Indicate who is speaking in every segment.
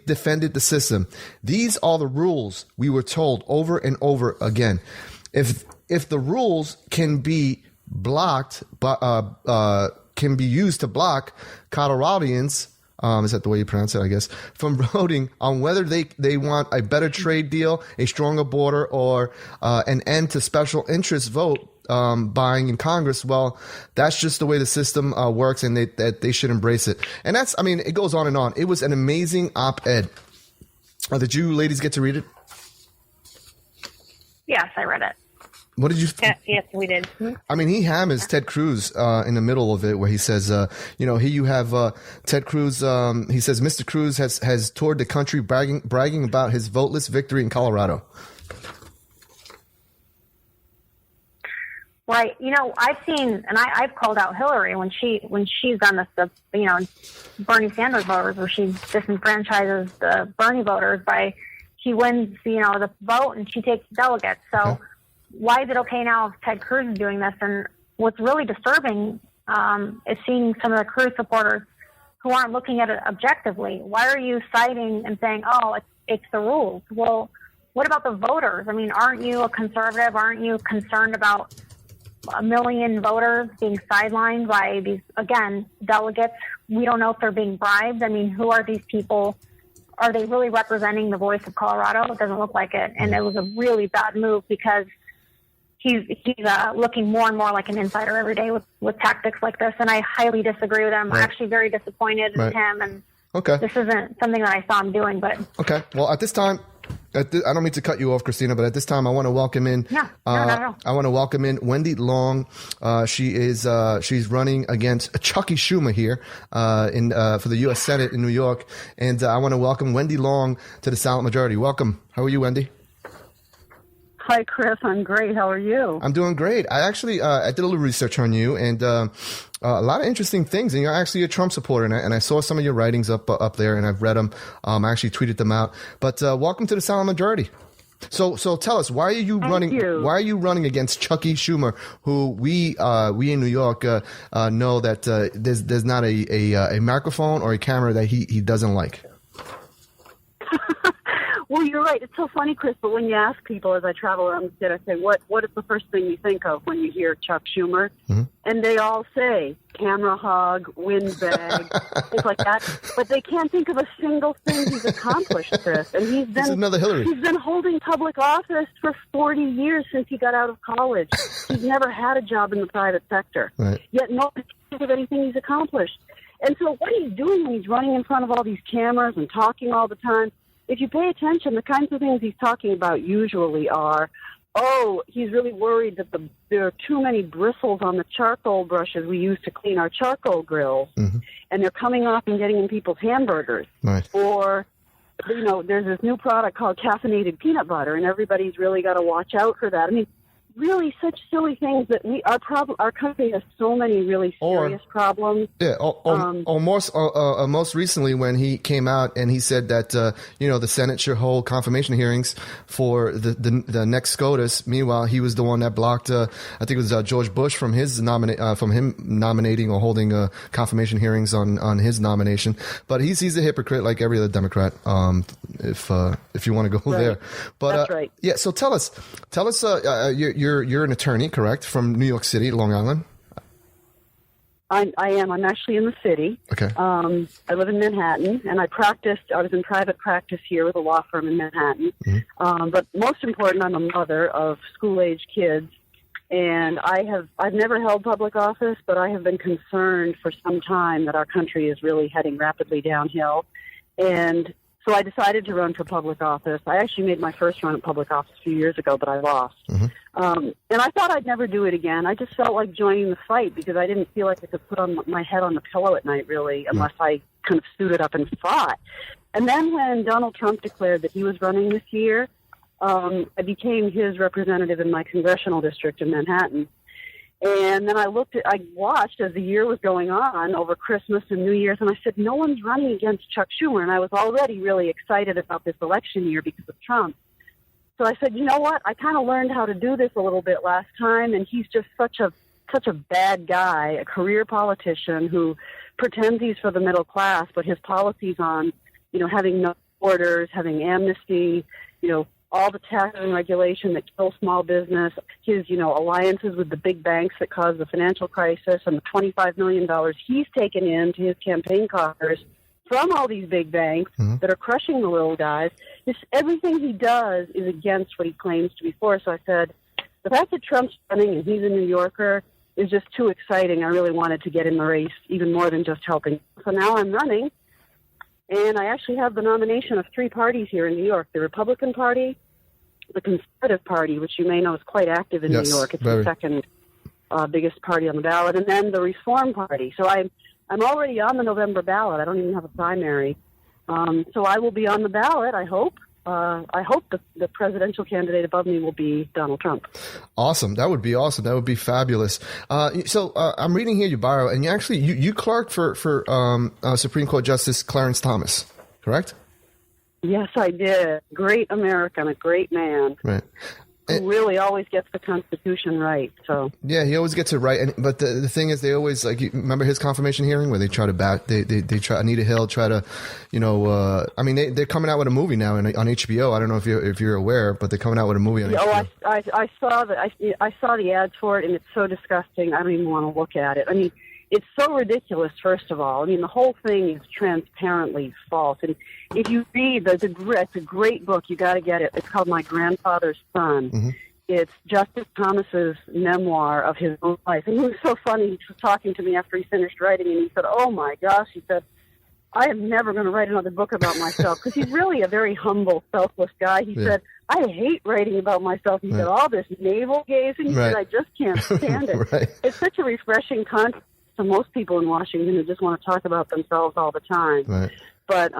Speaker 1: defended the system. These are the rules we were told over and over again. If the rules can be blocked, can be used to block Coloradans, is that the way you pronounce it, I guess, from voting on whether they want a better trade deal, a stronger border, or an end to special interest vote buying in Congress, well, that's just the way the system works, and they should embrace it. And it goes on and on. It was an amazing op-ed. Did you ladies get to read it?
Speaker 2: Yes, I read it.
Speaker 1: What did you think?
Speaker 2: Yes, we did.
Speaker 1: I mean, he hammers Ted Cruz in the middle of it, where he says, here you have Ted Cruz. He says, Mr. Cruz has toured the country bragging about his voteless victory in Colorado.
Speaker 2: Right. I've seen, and I've called out Hillary when she's done this, Bernie Sanders voters, where she disenfranchises the Bernie voters by, she wins, the vote and she takes delegates. So. Okay. Why is it okay now if Ted Cruz is doing this? And what's really disturbing is seeing some of the Cruz supporters who aren't looking at it objectively. Why are you citing and saying, oh, it's the rules? Well, what about the voters? I mean, aren't you a conservative? Aren't you concerned about 1 million voters being sidelined by these, again, delegates? We don't know if they're being bribed. I mean, who are these people? Are they really representing the voice of Colorado? It doesn't look like it. And it was a really bad move because he's looking more and more like an insider every day with tactics like this, and I highly disagree with him. Right. I'm actually very disappointed in him, and this isn't something that I saw him doing. But
Speaker 1: okay, well, at this time, I don't mean to cut you off, Christina, but at this time, I want to welcome in. I want to welcome in Wendy Long. She's running against Chucky Schumer here for the U.S. Senate in New York, and I want to welcome Wendy Long to the Silent Majority. Welcome. How are you, Wendy?
Speaker 3: Hi, Chris. I'm great. How are you? I'm
Speaker 1: doing great. I actually I did a little research on you and a lot of interesting things. And you're actually a Trump supporter, and I saw some of your writings up there, and I've read them. I actually tweeted them out. But welcome to the Silent Majority. So tell us, why are you running? Why are you running against Chucky Schumer, who we in New York know that there's not a microphone or a camera that he doesn't like?
Speaker 3: Well, you're right. It's so funny, Chris, but when you ask people as I travel around the state, I say, what is the first thing you think of when you hear Chuck Schumer? Mm-hmm. And they all say, camera hog, windbag, things like that. But they can't think of a single thing he's accomplished, Chris. And he's
Speaker 1: another Hillary.
Speaker 3: He's been holding public office for 40 years since he got out of college. He's never had a job in the private sector. Right. Yet nobody can think of anything he's accomplished. And so what he's doing when he's running in front of all these cameras and talking all the time, if you pay attention, the kinds of things he's talking about usually are, he's really worried that there are too many bristles on the charcoal brushes we use to clean our charcoal grills, and they're coming off and getting in people's hamburgers. Right. Or, there's this new product called caffeinated peanut butter, and everybody's really got to watch out for that. I mean, really such silly things that our country has so many really serious problems.
Speaker 1: Yeah, most recently when he came out and he said that the Senate should hold confirmation hearings for the next SCOTUS. Meanwhile, he was the one that blocked I think it was George Bush from him nominating or holding confirmation hearings on his nomination. But he's a hypocrite like every other Democrat. If you want to go there, but
Speaker 3: that's right.
Speaker 1: Yeah. So tell us, you're an attorney, correct, from New York City, Long Island?
Speaker 3: I am. I'm actually in the city.
Speaker 1: Okay.
Speaker 3: I live in Manhattan, and I was in private practice here with a law firm in Manhattan. Mm-hmm. But most important, I'm a mother of school-age kids, and I've never held public office, but I have been concerned for some time that our country is really heading rapidly downhill. And so I decided to run for public office. I actually made my first run at public office a few years ago, but I lost. Mm-hmm. And I thought I'd never do it again. I just felt like joining the fight because I didn't feel like I could put my head on the pillow at night, really, unless I kind of suited up and fought. And then when Donald Trump declared that he was running this year, I became his representative in my congressional district in Manhattan. And then I watched as the year was going on over Christmas and New Year's, and I said, no one's running against Chuck Schumer. And I was already really excited about this election year because of Trump. So I said, you know what? I kind of learned how to do this a little bit last time, and he's just such a bad guy, a career politician who pretends he's for the middle class, but his policies on, having no borders, having amnesty, all the tax and regulation that kills small business, his, alliances with the big banks that caused the financial crisis, and the $25 million he's taken into his campaign coffers from all these big banks that are crushing the little guys. Everything he does is against what he claims to be for. So I said, the fact that Trump's running and he's a New Yorker is just too exciting. I really wanted to get in the race even more than just helping. So now I'm running. And I actually have the nomination of 3 parties here in New York: the Republican Party, the Conservative Party, which you may know is quite active in New York. It's the second biggest party on the ballot, and then the Reform Party. So I'm already on the November ballot. I don't even have a primary. So I will be on the ballot, I hope. I hope the presidential candidate above me will be Donald Trump.
Speaker 1: Awesome. That would be awesome. That would be fabulous. So I'm reading here your bio, and you clerked for Supreme Court Justice Clarence Thomas, correct?
Speaker 3: Yes, I did. Great American, a great man.
Speaker 1: Right.
Speaker 3: Who really always gets the Constitution right. So
Speaker 1: yeah, he always gets it right. But the thing is, they always remember his confirmation hearing where they try to they try Anita Hill try to, they're coming out with a movie now on HBO. I don't know if you're aware, but they're coming out with a movie on HBO.
Speaker 3: I saw that. I saw the ads for it, and it's so disgusting. I don't even want to look at it. I mean, it's so ridiculous. First of all, the whole thing is transparently false. And if you read it's a great book. You got to get it. It's called My Grandfather's Son. Mm-hmm. It's Justice Thomas's memoir of his own life. And he was so funny. He was talking to me after he finished writing, and he said, "Oh my gosh," he said, "I am never going to write another book about myself," because he's really a very humble, selfless guy. He said, "I hate writing about myself." He said, "All this navel gazing," he said, "I just can't stand it."
Speaker 1: Right.
Speaker 3: It's such a refreshing contrast to most people in Washington who just want to talk about themselves all the time.
Speaker 1: Right.
Speaker 3: But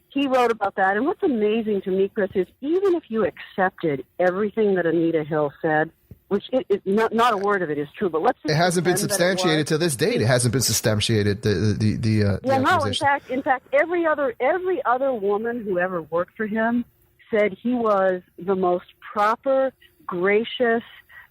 Speaker 3: he wrote about that. And what's amazing to me, Chris, is even if you accepted everything that Anita Hill said, which not a word of it is true, but let's just
Speaker 1: it hasn't been substantiated to this date. It hasn't been substantiated. The
Speaker 3: in fact, every other woman who ever worked for him said he was the most proper, gracious,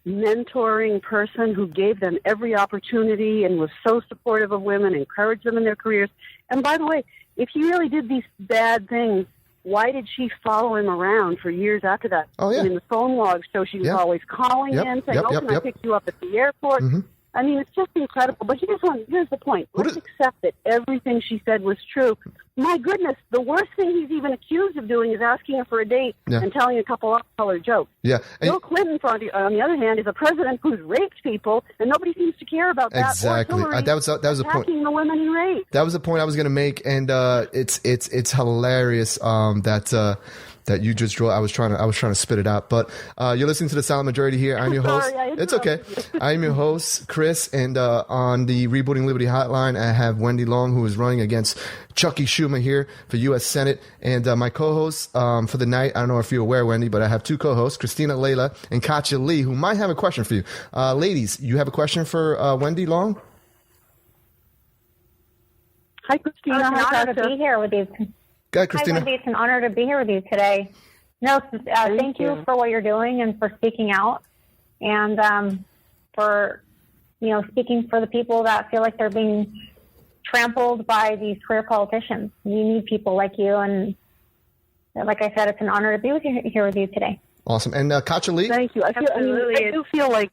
Speaker 3: mentoring person who gave them every opportunity and was so supportive of women, encouraged them in their careers. And by the way, if he really did these bad things, why did she follow him around for years after that?
Speaker 1: Oh, yeah.
Speaker 3: I mean, the phone logs show she was always calling in, saying, can I pick you up at the airport?
Speaker 1: Mm-hmm.
Speaker 3: I mean, it's just incredible. But here's the point. Let's accept that everything she said was true. My goodness, the worst thing he's even accused of doing is asking her for a date and telling a couple off-color jokes.
Speaker 1: Yeah.
Speaker 3: Bill Clinton, on the other hand, is a president who's raped people, and nobody seems to care about that.
Speaker 1: Exactly. That was a point.
Speaker 3: Attacking the women he raped.
Speaker 1: That was a point I was going to make, and it's hilarious that you just drew. I was trying to spit it out, but you're listening to The Silent Majority here. I'm your host. It's okay. I'm your host, Chris, and on the Rebooting Liberty hotline, I have Wendy Long, who is running against Chucky Schumer here for U.S. Senate, and my co-host for the night. I don't know if you're aware, Wendy, but I have 2 co-hosts, Christina Layla and Katya Lee, who might have a question for you. Ladies, you have a question for Wendy Long?
Speaker 3: Hi, Christina.
Speaker 2: It's an honor to be here with you.
Speaker 1: Go ahead, Christina.
Speaker 2: Hi, Wendy. It's an honor to be here with you today. No, thank you for what you're doing and for speaking out, and for speaking for the people that feel like they're being trampled by these career politicians. You need people like you, and like I said, it's an honor to be here with you today.
Speaker 1: Awesome. And Katya Lee?
Speaker 3: Thank you. I do feel like...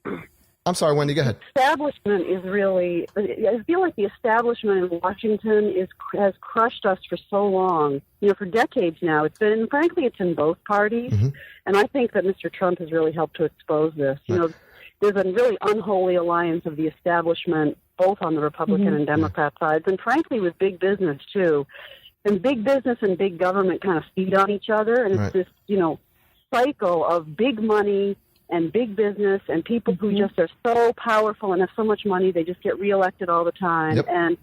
Speaker 1: I'm sorry, Wendy, go ahead.
Speaker 3: Establishment is really... I feel like the establishment in Washington has crushed us for so long. For decades now. Frankly, it's in both parties. Mm-hmm. And I think that Mr. Trump has really helped to expose this. There's a really unholy alliance of the establishment, both on the Republican and Democrat sides, and frankly with big business, too. And big business and big government kind of feed on each other, and it's this, cycle of big money and big business and people who just are so powerful and have so much money, they just get reelected all the time. Yep. And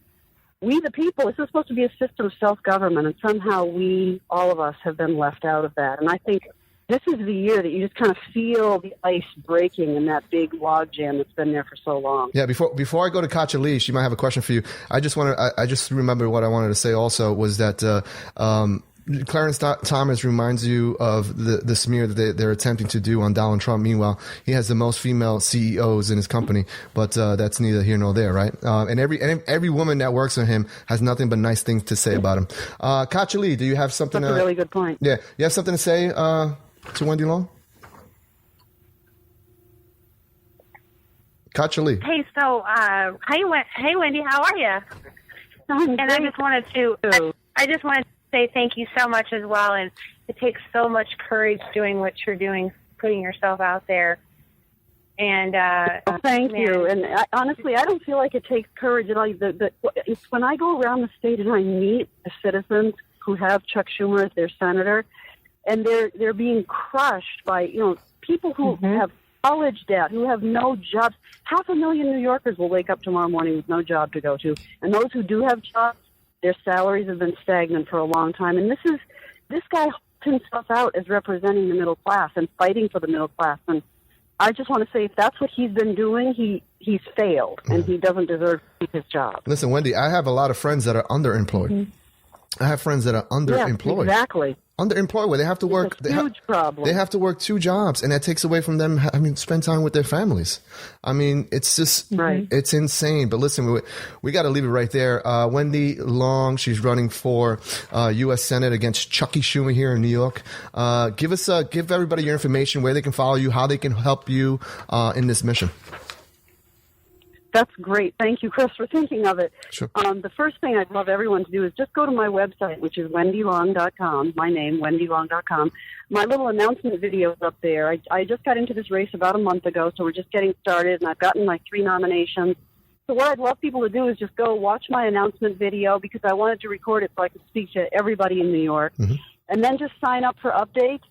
Speaker 3: we, the people, this is supposed to be a system of self-government, and somehow all of us, have been left out of that. And I think this is the year that you just kind of feel the ice breaking in that big log jam that's been there for so long.
Speaker 1: Yeah, before I go to Katya Lee, she might have a question for you. I just remember what I wanted to say also was that Clarence Thomas reminds you of the smear that they're attempting to do on Donald Trump. Meanwhile, he has the most female CEOs in his company, but that's neither here nor there, right? And every woman that works for him has nothing but nice things to say about him. Katya Lee, do you have something?
Speaker 3: That's a really good point.
Speaker 1: Yeah, you have something to say to Wendy Long? Katya Lee.
Speaker 4: Hey, so, hey, Wendy, how are you? And I just wanted to say thank you so much as well. And it takes so much courage doing what you're doing, putting yourself out there. And
Speaker 3: thank you. And honestly, I don't feel like it takes courage at all. It's when I go around the state and I meet the citizens who have Chuck Schumer as their senator, and they're being crushed by people who have college debt, who have no jobs. 500,000 New Yorkers will wake up tomorrow morning with no job to go to. And those who do have jobs, their salaries have been stagnant for a long time. And this guy holds himself out as representing the middle class and fighting for the middle class. And I just want to say, if that's what he's been doing, he's failed, and he doesn't deserve to keep his job.
Speaker 1: Listen, Wendy, I have a lot of friends that are underemployed. I have friends that are underemployed.
Speaker 3: Yeah, exactly.
Speaker 1: Underemployed, where they have to work.
Speaker 3: It's a huge problem.
Speaker 1: They have to work 2 jobs, and that takes away from them. Spend time with their families. It's just, it's insane. But listen, we got to leave it right there. Wendy Long, she's running for U.S. Senate against Chucky Schumer here in New York. Give everybody your information, where they can follow you, how they can help you in this mission.
Speaker 3: That's great. Thank you, Chris, for thinking of it.
Speaker 1: Sure.
Speaker 3: The first thing I'd love everyone to do is just go to my website, which is wendylong.com, my name, wendylong.com. My little announcement video is up there. I just got into this race about a month ago, so we're just getting started, and I've gotten like 3 nominations. So what I'd love people to do is just go watch my announcement video, because I wanted to record it so I could speak to everybody in New York. And then just sign up for updates.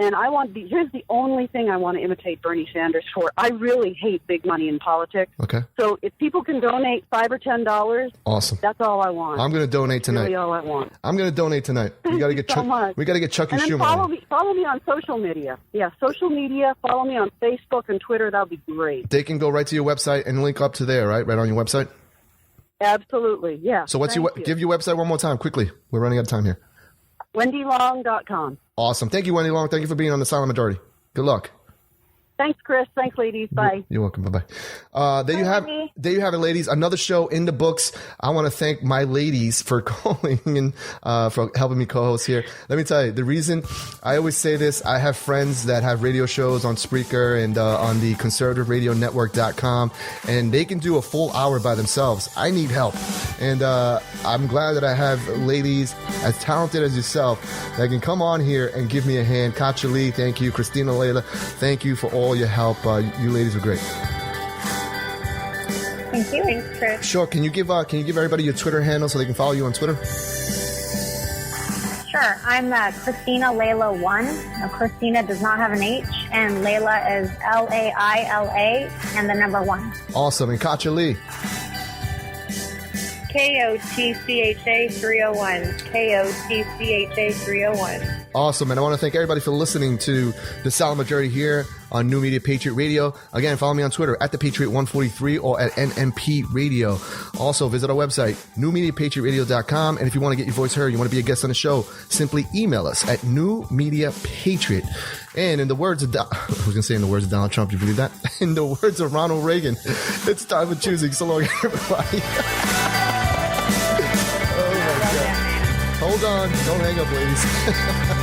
Speaker 3: And here's the only thing I want to imitate Bernie Sanders for. I really hate big money in politics.
Speaker 1: Okay.
Speaker 3: So if people can donate $5 or $10,
Speaker 1: awesome.
Speaker 3: That's all I want.
Speaker 1: I'm going to donate tonight.
Speaker 3: That's really all I want.
Speaker 1: I'm going to donate tonight. We got to get
Speaker 3: so much.
Speaker 1: We got to get Chucky
Speaker 3: and then
Speaker 1: Schumer.
Speaker 3: Follow me on social media. Yeah, social media. Follow me on Facebook and Twitter. That would be great.
Speaker 1: They can go right to your website and link up to there, right? Right on your website.
Speaker 3: Absolutely. Yeah.
Speaker 1: So give your website one more time quickly. We're running out of time here.
Speaker 3: wendylong.com.
Speaker 1: Awesome. Thank you, Wendy Long. Thank you for being on the Silent Majority. Good luck.
Speaker 3: Thanks, Chris. Thanks, ladies. Bye.
Speaker 1: You're welcome. Bye-bye. There you have it, ladies. Another show in the books. I want to thank my ladies for calling and for helping me co-host here. Let me tell you, the reason I always say this, I have friends that have radio shows on Spreaker and on the conservativeradionetwork.com, and they can do a full hour by themselves. I need help. And I'm glad that I have ladies as talented as yourself that can come on here and give me a hand. Katya Lee, thank you. Christina Layla, thank you for all your help. You ladies are great.
Speaker 2: Thank you.
Speaker 4: Thanks, Chris.
Speaker 1: Sure. Can you give everybody your Twitter handle so they can follow you on Twitter?
Speaker 2: Sure. I'm Christina Layla 1. Christina does not have an H, and Layla is Laila and the number 1.
Speaker 1: Awesome. And Katya Lee.
Speaker 4: KOTCHA 301. KOTCHA 301.
Speaker 1: Awesome. And I want to thank everybody for listening to the Silent Majority here on New Media Patriot Radio. Again, follow me on Twitter at ThePatriot143 or at NMP Radio. Also, visit our website, newmediapatriotradio.com. And if you want to get your voice heard, you want to be a guest on the show, simply email us at newmediapatriot. And in the words of, I was going to say in the words of Donald Trump, you believe that? In the words of Ronald Reagan, it's time for choosing. So long, everybody. Oh my God. Hold on. Don't hang up, ladies.